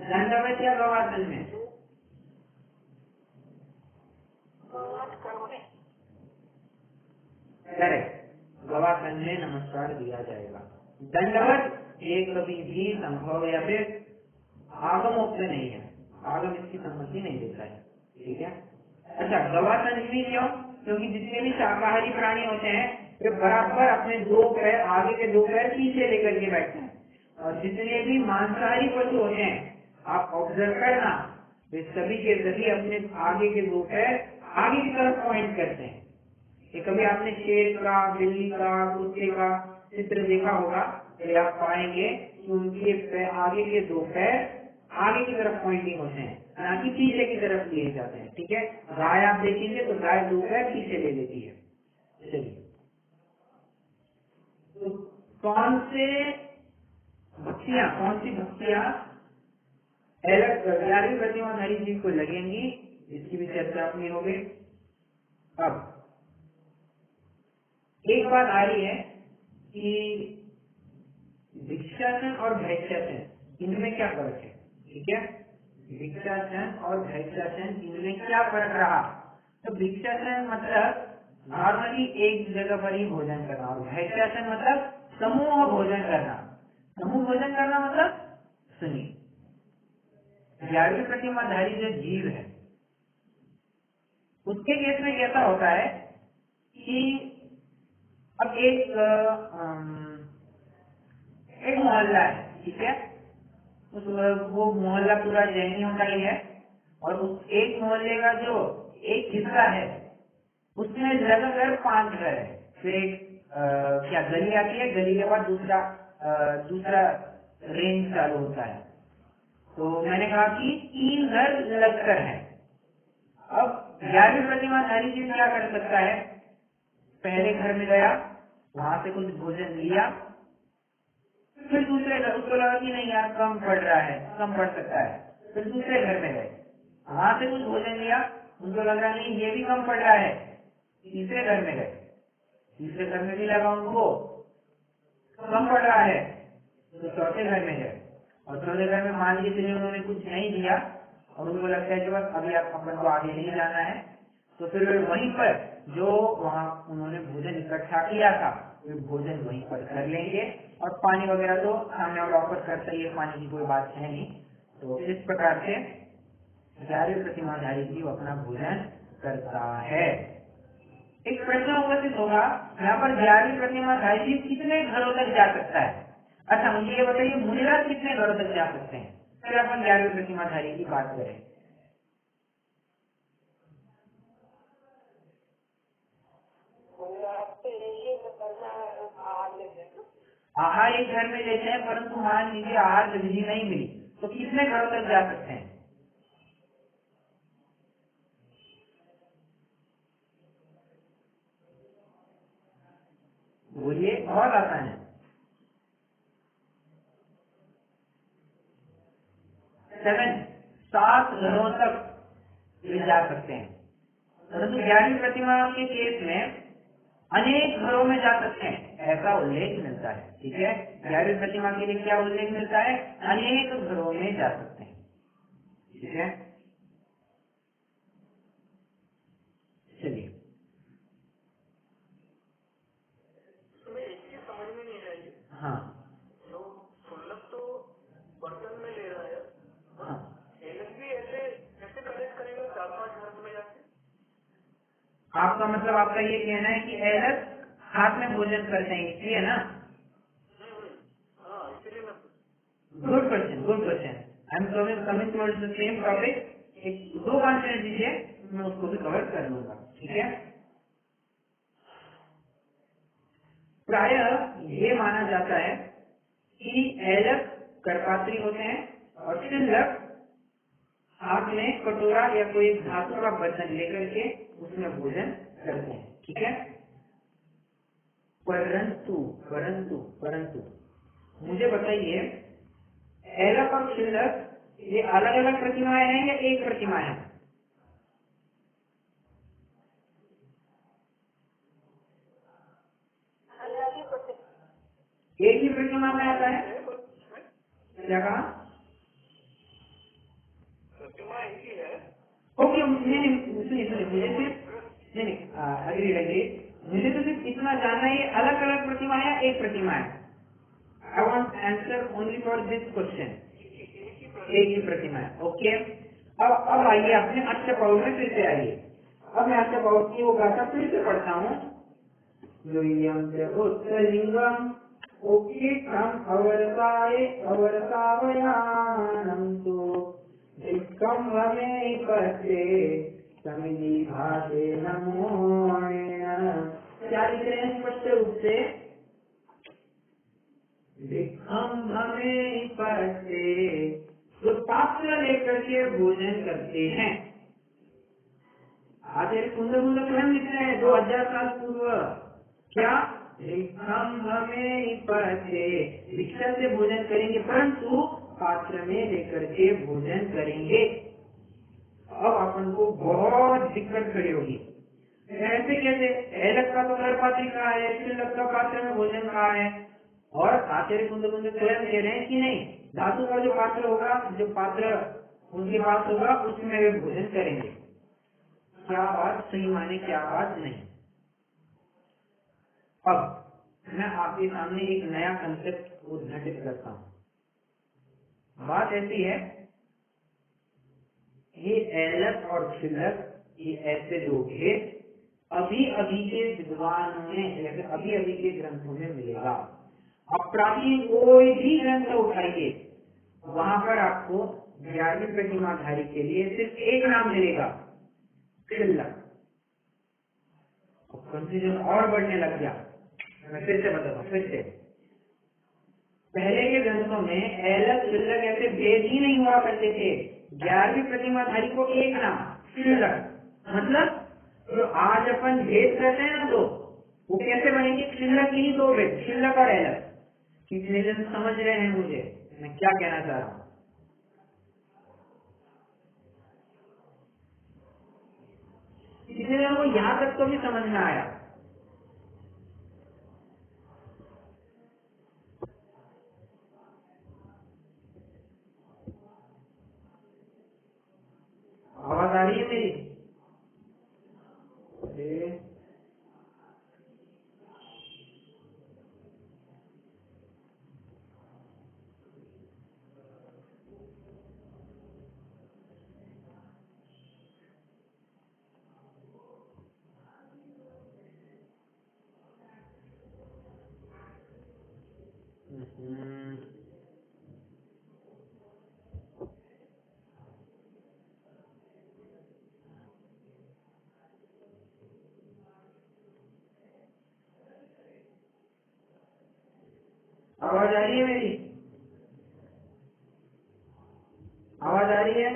दंडवत या गवासन में? करेक्ट, गवासन में नमस्कार दिया जाएगा। दंडवत ये कभी भी संभव या फिर आगमोक्त नहीं है, आगम इसकी सम्मति नहीं देता है, ठीक है। अच्छा, गवासन इसलिए क्यों? क्योंकि जितने भी शाकाहारी प्राणी होते हैं वे बराबर अपने दो पैर, आगे के दो पैर पीछे लेकर के बैठते हैं, और जितने भी मांसाहारी पशु होते हैं आप ऑब्जर्व करना, वे सभी के सभी अपने आगे के दो पैर आगे की तरफ पॉइंट करते हैं। ये कभी आपने शेर का, बिल्ली का, कुत्ते का चित्र देखा होगा तो आप पाएंगे कि उनके आगे के दो पैर आगे की तरफ पॉइंटिंग होते हैं, ना कि पीछे की तरफ लिए जाते हैं, ठीक है। गाय आप देखेंगे तो गाय दो पैर पीछे ले लेती है। चलिए, तो कौन सी भक्तियां अलग 11वीं प्रतिमाधारी जी को लगेंगी, इसकी भी चर्चा अपनी हो गई। अब एक बात आ रही है कि भिक्षासन और भैक्षासन इनमें क्या फर्क है, ठीक है। भिक्षासन और भैक्षासन इनमें क्या फर्क रहा? तो भिक्षासन मतलब नॉर्मली एक जगह पर ही भोजन करना, और भैक्षासन मतलब समूह भोजन करना। समूह भोजन करना मतलब, सुनिए, 11वीं प्रतिमाधारी जो जीव है उसके केस में कैसा होता है कि अब एक मोहल्ला है, ठीक है। वो मोहल्ला पूरा जैनियों का ही है, और उस एक मोहल्ले का जो एक हिस्सा है उसमें लगातार 5 घर है। फिर एक क्या गली आती है, गली के बाद दूसरा रेंज चालू होता है। तो मैंने कहा कि 3 घर लगकर है। अब 11वीं प्रतिमाधारी जी क्या कर सकता है? पहले घर में गया, वहां से कुछ भोजन लिया, फिर दूसरे घर, उसको लगा कि नहीं यार कम पड़ रहा है, कम पड़ सकता है, फिर दूसरे घर में गए, वहां से कुछ भोजन लिया, उनको लगा नहीं ये भी कम पड़ रहा है, तीसरे घर में गए, तीसरे घर में भी लगा उनको कम पड़ रहा है, तो चौथे घर में गए, और चौथे घर में मान लीजिए चलिए उन्होंने कुछ नहीं दिया और उनको लगता है कि बस अभी आप अपन को आगे नहीं जाना है, तो फिर वहीं पर जो वहाँ उन्होंने भोजन इकट्ठा किया था वे भोजन वहीं पर कर लेंगे, और पानी वगैरह तो सामने वाला ऑफर करता ही है, पानी की कोई बात है नहीं। तो इस प्रकार से 11वीं प्रतिमाधारी जीव अपना भोजन करता है। एक प्रश्न उपस्थित होगा, यहाँ पर 11वीं प्रतिमाधारी जीव कितने घरों तक जा सकता है? अच्छा मुझे ये बताइए, मुनिराज कितने घरों तक जा सकते हैं? फिर अपन 11वीं प्रतिमाधारी की बात करें। आहार एक घर में लेते हैं, परंतु मान लीजिए आहार विधि नहीं मिली तो कितने घरों तक जा सकते हैं? बोलिए, बहुत आसान है। 7 घरों तक वे जा सकते हैं, परंतु 11वीं प्रतिमा के केस में अनेक घरों में जा सकते हैं, ऐसा उल्लेख मिलता है, ठीक है। 11वीं प्रतिमा के लिए क्या उल्लेख मिलता है? अनेक घरों में जा सकते हैं, ठीक है। चलिए, समझ में नहीं आई। हाँ, तो सुल्लभ तो बर्तन में ले रहा है, हाँ, भी ऐसे कैसे कनेक्ट करेगा 4-5 घर में जाके? आपका मतलब, आपका ये कहना है कि एलस हाथ में भोजन करते हैं इसलिए ना? हाँ, इसलिए मैं, good question, good question. I am coming towards the same topic. एक 2 मिनट दीजिए, मैं उसको भी कवर कर लूंगा, ठीक है। प्रायः ये माना जाता है कि एलक करपात्री होते हैं और शिल्लक हाथ में कटोरा या कोई धातु का बर्तन लेकर के उसमें भोजन करते हैं, ठीक है। परंतु परंतु परंतु मुझे बताइए, एलक और शिल्लक ये अलग अलग प्रतिमाएं हैं या एक प्रतिमा है? एक ही प्रतिमा में आता है। क्या कहा? सुनिए मुझे सिर्फ नहीं अग्री मुझे तो सिर्फ इतना जानना है, अलग अलग प्रतिमा है या एक प्रतिमा है? I want answer only for this question. एक ही प्रतिमा है, ओके। अब आइए अपने अष्टपहु में फिर से आइए। अब मैं अष्टपहु की वो गाथा फिर से पढ़ता हूँ। उत्तलिंगम ओके कम अवरसावयानम तो कम हमें पते समिधि भाषे नमो। क्या लिख रहे हैं स्पष्ट रूप से? हम हमें पते जो पात्र लेकर के भोजन करते हैं। आचार्य कुंद स्वयं लिख रहे हैं 2000 साल पूर्व। क्या हम हमें पते भिक्षा से भोजन करेंगे, परंतु पात्र में लेकर के भोजन करेंगे। अब अपन को बहुत दिक्कत खड़ी होगी। ऐसे कैसे? ऐलक का तो कर पात्र कहा है, शिलक का पात्र में भोजन कहा है, और आचार्य कुंद स्वयं कह रहे हैं कि नहीं, धातु का जो पात्र होगा, जो पात्र उनके पास होगा, उसमें वे भोजन करेंगे। क्या बात सही माने, क्या बात नहीं? अब मैं आपके सामने एक नया कंसेप्ट उद्घाटित करता हूँ। बात ऐसी है, ये ऐलक और शिलक, ये ऐसे दो भेद अभी अभी के विद्वानों में, अभी अभी के ग्रंथों में मिलेगा। अब प्राचीन कोई भी ग्रंथ उठाइए, वहां पर आपको 11वीं प्रतिमाधारी के लिए सिर्फ एक नाम मिलेगा, शिलक। कंफ्यूजन और बढ़ने लग गया। मैं फिर से बताता हूँ, फिर से। पहले के ग्रंथों में ऐलक शिलक ऐसे भेद ही नहीं हुआ करते थे। 11वीं प्रतिमाधारी को एक नाम, शिलक। मतलब जो आज अपन भेद करते हैं ना, तो वो कैसे बनेंगे? शिलक ही दो भेद, शिलक और ऐलक। कितने जन समझ रहे हैं मुझे मैं क्या कहना चाह रहा हूँ? कितने जनों को यहाँ तक तो भी समझ में आया? आवाज आ रही है मेरी? आवाज आ रही है मेरी? आवाज आ रही है?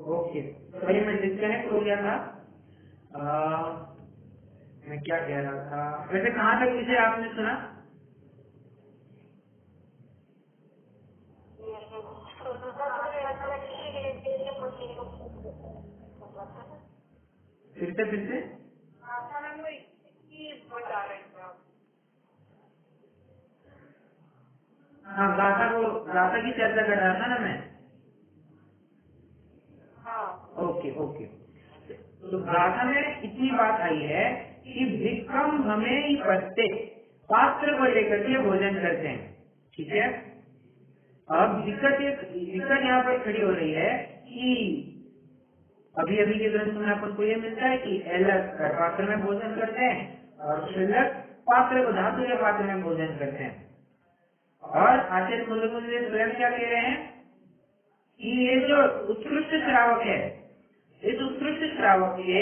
ओके, सॉरी मैं डिस्कनेक्ट हो गया था। मैं क्या कह रहा था? वैसे कहाँ तक मुझे आपने सुना? फिर से हाँ, गाथा की चर्चा कर रहा था ना मैं। Okay okay. तो गाथा में इतनी बात आई है कि विक्रम हमें ही पत्ते पात्र को लेकर के भोजन करते हैं। ठीक है, अब दिक्कत यहाँ पर खड़ी हो रही है कि अभी अभी के ग्रंथ में अपन को ये मिलता है कि ऐलक पात्र में भोजन करते हैं और शिलक पात्र को धातु के पात्र में भोजन करते हैं। और आचार्य कुंद स्वयं क्या कह रहे हैं कि ये जो उत्कृष्ट श्रावक है, इस उत्कृष्ट श्रावक के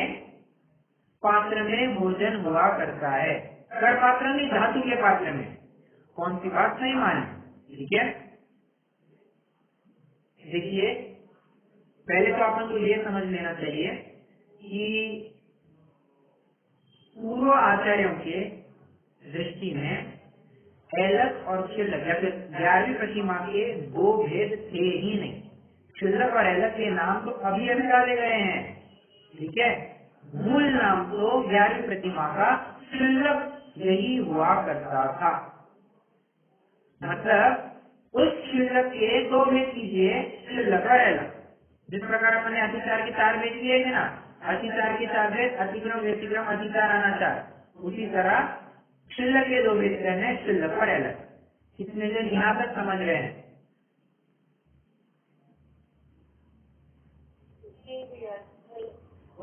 पात्र में भोजन हुआ करता है, कर पात्र नहीं, धातु के पात्र में। कौन सी बात नहीं माने? ठीक है, देखिए पहले तो अपन को ये समझ लेना चाहिए कि पूर्व आचार्यों के दृष्टि में ऐलक और शिलक या फिर 11वीं प्रतिमा के दो भेद थे ही नहीं। शिलक और ऐलक के नाम तो अभी अभी डाले गए हैं। ठीक है, मूल नाम तो 11वीं प्रतिमा का शिलक यही हुआ करता था। मतलब उस शिल्लक के 2 भेद कीजिए, शिल्लक रहेगा। जिस प्रकार अपने अतिचार के 4 भेद किए थे ना, अतिचार के 4 भेद, अतिक्रम, व्यतिक्रम, अतिचार, अनाचार, उसी तरह शिल्लक के 2 भेद करने, शिल्लक रहेगा। कितने लोग यहाँ तक समझ रहे हैं?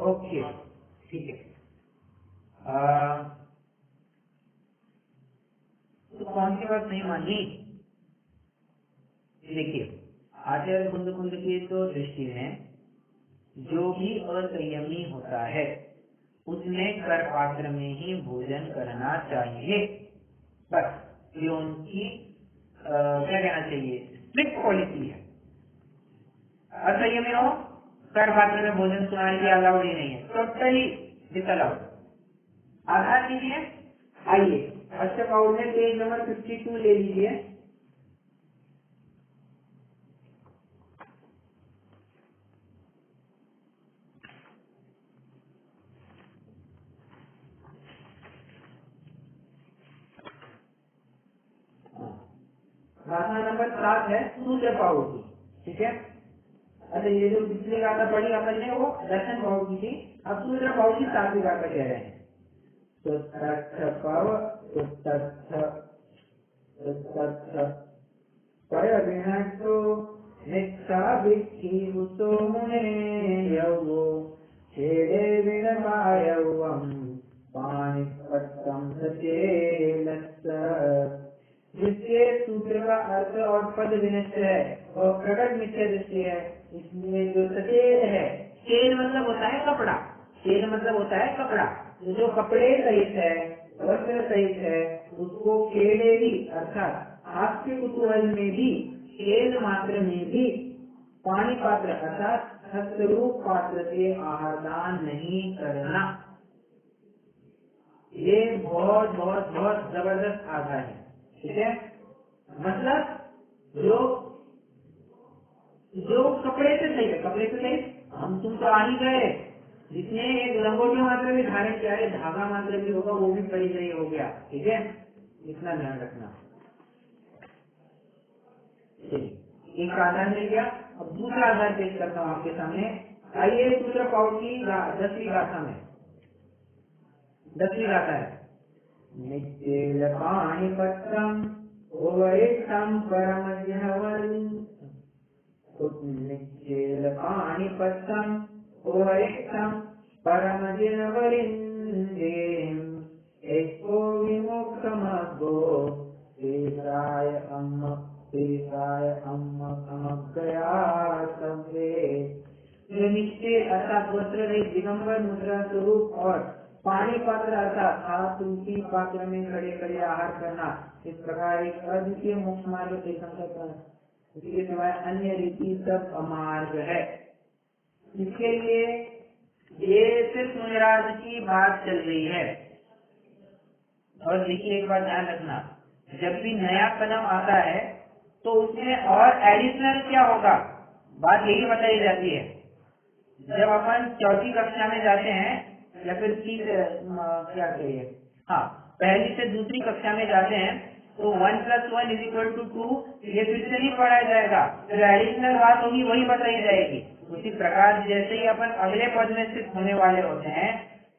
ओके, ठीक है। तो कौन सी बात नहीं मानी? देखिए, आचार्य कुंद की तो दृष्टि में जो भी असंयमी होता है उसने कर पात्र में ही भोजन करना चाहिए। बस ये उनकी क्या कहना चाहिए, स्ट्रिक्ट पॉलिसी है। असंयमी हो, कर पात्र में भोजन सुनाने की अलाउड ही नहीं है, टोटली डिसअलाउड। आधार लीजिए, आइए अच्छा पाउड में पेज नंबर 52 ले लीजिए। गाथा नंबर 7 है सूत्र पाउड की, ठीक है। अच्छा, ये जो पिछली गाथा पढ़ी अपन ने वो दर्शन पाउड की थी, अब सूत्र पाउड की 7वीं गाथा कह रहे हैं। तो तत्थ पाव, तो तत्थ परविनक्तो निष्ठा विद्धि उतो मुने यवो छेड़े विनमायवम पाणिपट्टम सचेलस्स। जिसके सूत्र का अर्थ और पद विनिश्चय है और प्रकट मिथ्या दृष्टि है, इसलिए जो सचेल है, चेल मतलब होता है कपड़ा, चेल मतलब होता है कपड़ा, जो कपड़े सहित है, वस्त्र सहित है, उसको केले भी अर्थात हास्य कुतूहल में भी, खेल मात्र में भी पानी पात्र अर्थात हस्तरूप पात्र से आहार दान नहीं करना। ये बहुत बहुत बहुत जबरदस्त आधार है, ठीक है। मतलब जो कपड़े से सही है, कपड़े से सही, हम तुम तो आ ही गए, जिसने एक लंगोटी मात्र में धारण किया है, धागा मात्र भी होगा वो भी परिचय हो गया, ठीक है, इतना ध्यान रखना। एक आधार मिल गया, अब दूसरा आधार पेश करता हूँ आपके सामने। आइए सूत्र पाउड की 10वीं गाथा में, 10वीं गाथा है नित्येल पाणिपत्रम ओवरिष्ठम परमज्ञवल्। नित्येल पाणिपत्रम ओवरिष्ठम परमज्ञवलिन्देम एको विमुक्तमग्गो देशाय समग्रया सव्ये। निश्चय अर्थात वस्त्र रहित दिगंबर मुद्रा स्वरूप और पानी पात्र अर्थात हाथ रूपी पात्र में खड़े खड़े आहार करना, इस प्रकार एक अद्वितीय मोक्ष मार्ग से संकल्प, इसके सिवाय अन्य रीति सब अमार्ग है। इसके लिए ये सिर्फ मुनिराज की बात चल रही है। और देखिए एक बात ध्यान रखना, जब भी नया कदम आता है तो उसमें और एडिशनल क्या होगा, बात यही बताई जाती है। जब अपन चौथी कक्षा में जाते हैं या फिर क्या कहिए, हाँ, पहली से दूसरी कक्षा में जाते हैं तो 1 + 1 = 2 ये फिर से नहीं पढ़ाया जाएगा, जो एडिशनल बात होगी वही बताई जाएगी। उसी प्रकार जैसे ही अपन अगले पद में स्थित होने वाले होते हैं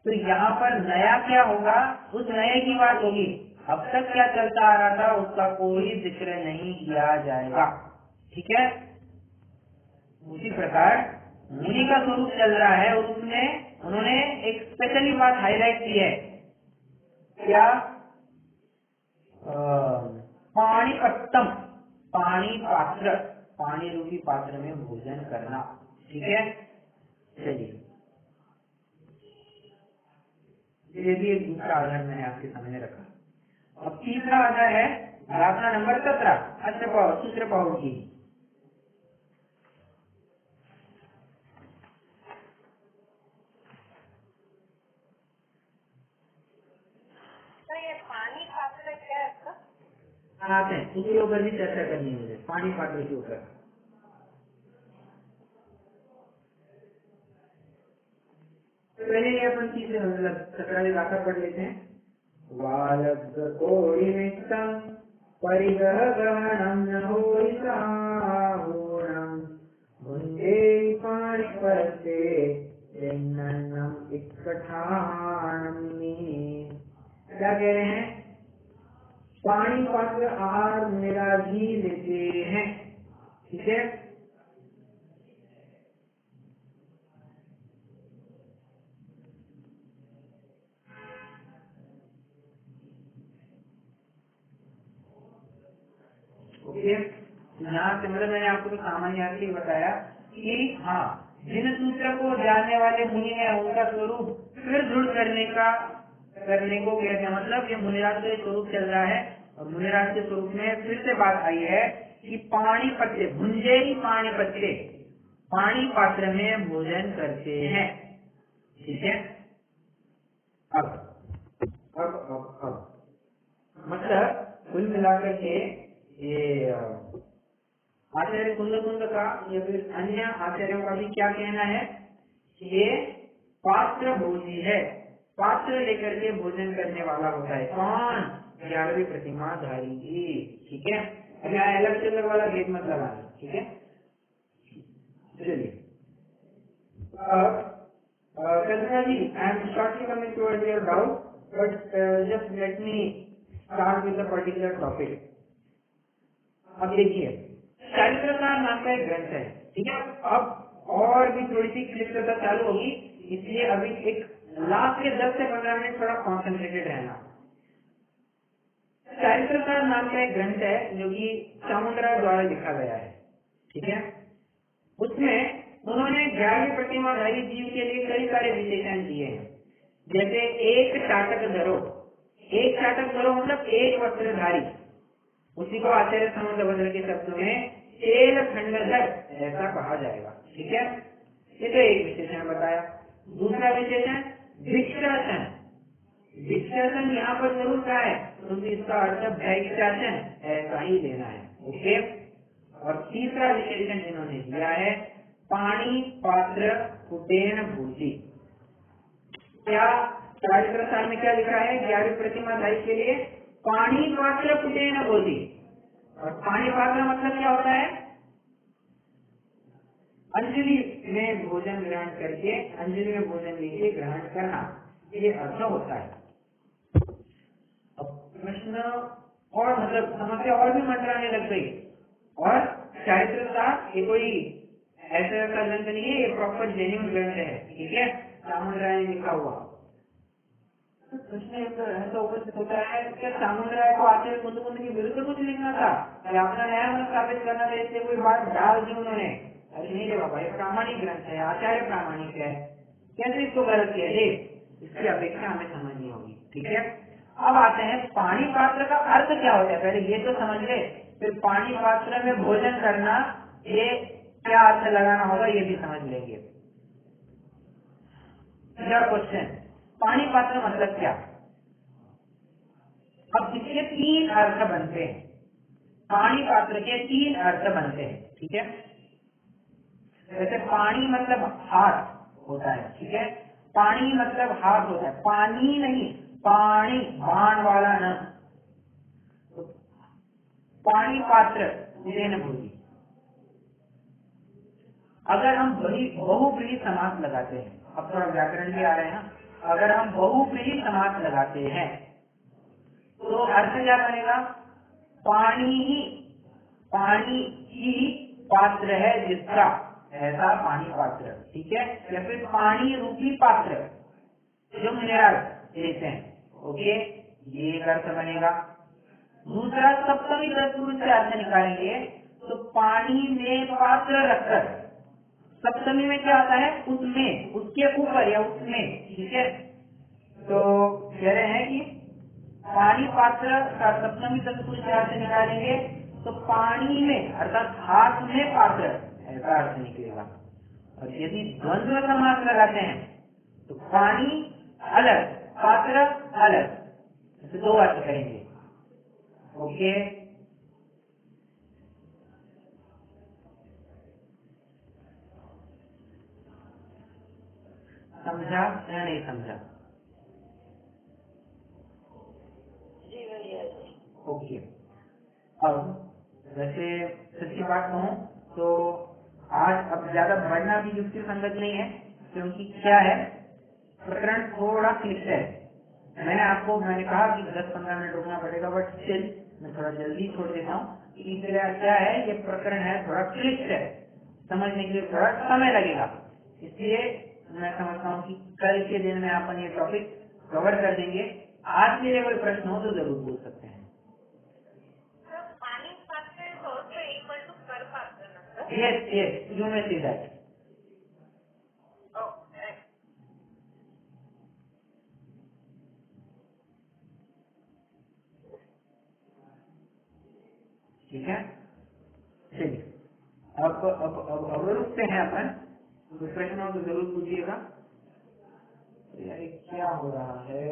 तो यहाँ पर नया क्या होगा, उस नए की बात होगी। अब तक क्या चलता आ रहा था उसका कोई जिक्र नहीं किया जाएगा, ठीक है। उसी प्रकार मुनि का स्वरूप चल रहा है, उसमें उन्होंने एक स्पेशली बात हाईलाइट की है, क्या, पाणिपट्टम, पानी पात्र, पानी रूपी पात्र में भोजन करना, ठीक है। चलिए, ये भी एक दूसरा आधार मैंने आपके सामने रखा। अब तीसरा आधार है गाथा नंबर 17 अष्टपाव सूत्र पाउड की। ये पानी पात्र क्या है इसका? आते हैं उसके ऊपर भी चर्चा करनी है मुझे, पानी पात्र के ऊपर। पहले ये अपन तीसरे मतलब 17वीं गाथा पढ़ लेते हैं। वालब्ध कोड़िमित्तम परिगह गहनम न होई साहूणम भुंजे पाणी परते क्या कह रहे हैं? पानी पात्र आहार मेरा भी लेते हैं, ठीक है। ओके, यहाँ से मतलब मैंने आपको तो सामान्य अर्थ ही बताया कि हाँ, जिन सूत्र को जानने वाले मुनि हैं उनका स्वरूप फिर दृढ़ करने को कहते हैं। मतलब ये मुनिराज का स्वरूप चल रहा है और मुनिराज के स्वरूप में फिर से बात आई है कि पानी पत्ते भुंजे ही पानी पत्ते पानी पात्र में भोजन करते हैं, ठीक है। अब मतलब कुल मिलाकर के ये आचार्य कुंद का या फिर अन्य आचार्यों का भी क्या कहना है? ये पात्र भोजी है, पात्र लेकर के भोजन करने वाला होता है। कौन? 11वीं प्रतिमाधारी जी, ठीक है। अभी अलग से अलग वाला भेद मत लगाना, ठीक है। चलिए Kalpana ji, I am shortly coming towards your doubt, but just let me start with the particular topic. अब देखिए, चरित्रकार नाम का एक ग्रंथ है, ठीक है। अब और भी थोड़ी सी क्लिष्टता चालू होगी, इसलिए अभी एक लास्ट के 10 से 15 मिनट थोड़ा कॉन्सेंट्रेटेड रहना। चरित्रकार नाम का एक ग्रंथ है जो कि चामुंडराय द्वारा लिखा गया है, ठीक है। उसमें उन्होंने 11वीं प्रतिमाधारी जीव के लिए कई सारे विशेषण दिए हैं, जैसे एक चाटक धरो। एक चाटक धरो मतलब एक वस्त्रधारी, उसी को आचार्य समंतभद्र के शब्दों में तेल खंडधर ऐसा कहा जाएगा, ठीक है। ये तो एक विशेषण बताया। दूसरा विशेषण भिक्षासन। भिक्षासन यहाँ पर जरूर क्या है, क्योंकि इसका अर्थ भैक्षासन ऐसा ही लेना है, ओके। और तीसरा विशेषण जिन्होंने दिया है पानी पात्र कुटेन भूति। क्या चरित्रकार में क्या लिखा है 11वीं प्रतिमाधारी के लिए? पानी पात्र कुटेन भूति। और पानी पात्र मतलब क्या होता है? अंजलि में भोजन ग्रहण करके, अंजलि में भोजन लेके ग्रहण करना, ये अर्थ होता है। अब प्रश्न और मतलब समस्या और भी मंडराने लग गई। और चरित्रकार ये कोई ऐसा ग्रंथ नहीं है, ये प्रॉपर जेन्युइन ग्रंथ है, ठीक है। चामुंडराय ने लिखा हुआ। प्रश्न ऐसा उपस्थित होता है कि चामुंडराय को आचार्य कुंद के विरुद्ध कुछ लिखना था या अपना नया मत स्थापित करना था, इसलिए कोई बात डाल दी उन्होंने। अरे नहीं रे बाबा, ये प्रामाणिक ग्रंथ है, आचार्य प्रामाणिक है, कैसे इसको गलत किया? इसकी अपेक्षा हमें समझनी होगी, ठीक है। अब आते हैं पानी पात्र का अर्थ क्या होता है, पहले ये तो समझ ले, फिर पानी पात्र में भोजन करना ये क्या अर्थ लगाना होगा ये भी समझ लेंगे। क्वेश्चन, पानी पात्र मतलब क्या? अब इसके 3 अर्थ बनते हैं, पानी पात्र के 3 अर्थ बनते हैं, ठीक है। जैसे पानी मतलब हाथ होता है, ठीक है। पानी मतलब हाथ होता है, पानी नहीं, पानी बाण वाला न। तो पानी पात्र उदेन भूति। अगर हम बहुब्रीहि समास लगाते हैं, अब थोड़ा व्याकरण भी आ रहे हैं, अगर हम बहुब्रीहि समास लगाते हैं तो अर्थ क्या बनेगा? पानी ही पात्र है जिसका, ऐसा पानी पात्र, ठीक है। या फिर पानी रूपी पात्र जो मिनरल लेते हैं, ओके, ये एक अर्थ बनेगा। दूसरा सप्तमी तत्पुरुष से अर्थ निकालेंगे तो पानी में पात्र रखकर, सप्तमी में क्या आता है? उसमें, उसके ऊपर या उसमें, ठीक है। तो कह रहे हैं कि पानी पात्र का सप्तमी तत्पुरुष से अर्थ निकालेंगे तो पानी में अर्थात हाथ में पात्र ऐसा अर्थ निकलेगा। और यदि द्वंद्व समास लगाते हैं तो पानी अलग पात्र अलग, तो 2 अर्थ करेंगे, ओके। समझा या नहीं समझा? जी भैया जी। ओके, अब ज्यादा बढ़ना भी युक्ति संगत नहीं है, क्योंकि क्या है, प्रकरण थोड़ा क्लिष्ट है। मैंने कहा कि 10-15 मिनट रुकना पड़ेगा, बट स्टिल मैं थोड़ा जल्दी छोड़ देता हूँ। इसलिए क्या है, ये प्रकरण है थोड़ा क्लिष्ट है, समझने के लिए थोड़ा समय लगेगा। इसलिए मैं समझता हूँ कि कल के दिन में अपन ये टॉपिक कवर कर देंगे। आज के लिए कोई प्रश्न हो तो जरूर पूछ सकते हैं। Yes, you may say that. ठीक है, चलिए अब रुकते हैं अपन। कोई प्रश्न हो तो जरूर पूछिएगा। यार क्या हो रहा है,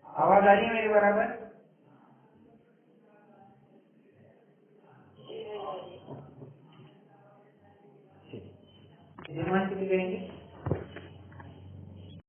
आवाज आ रही है मेरी बराबर? करेंगे।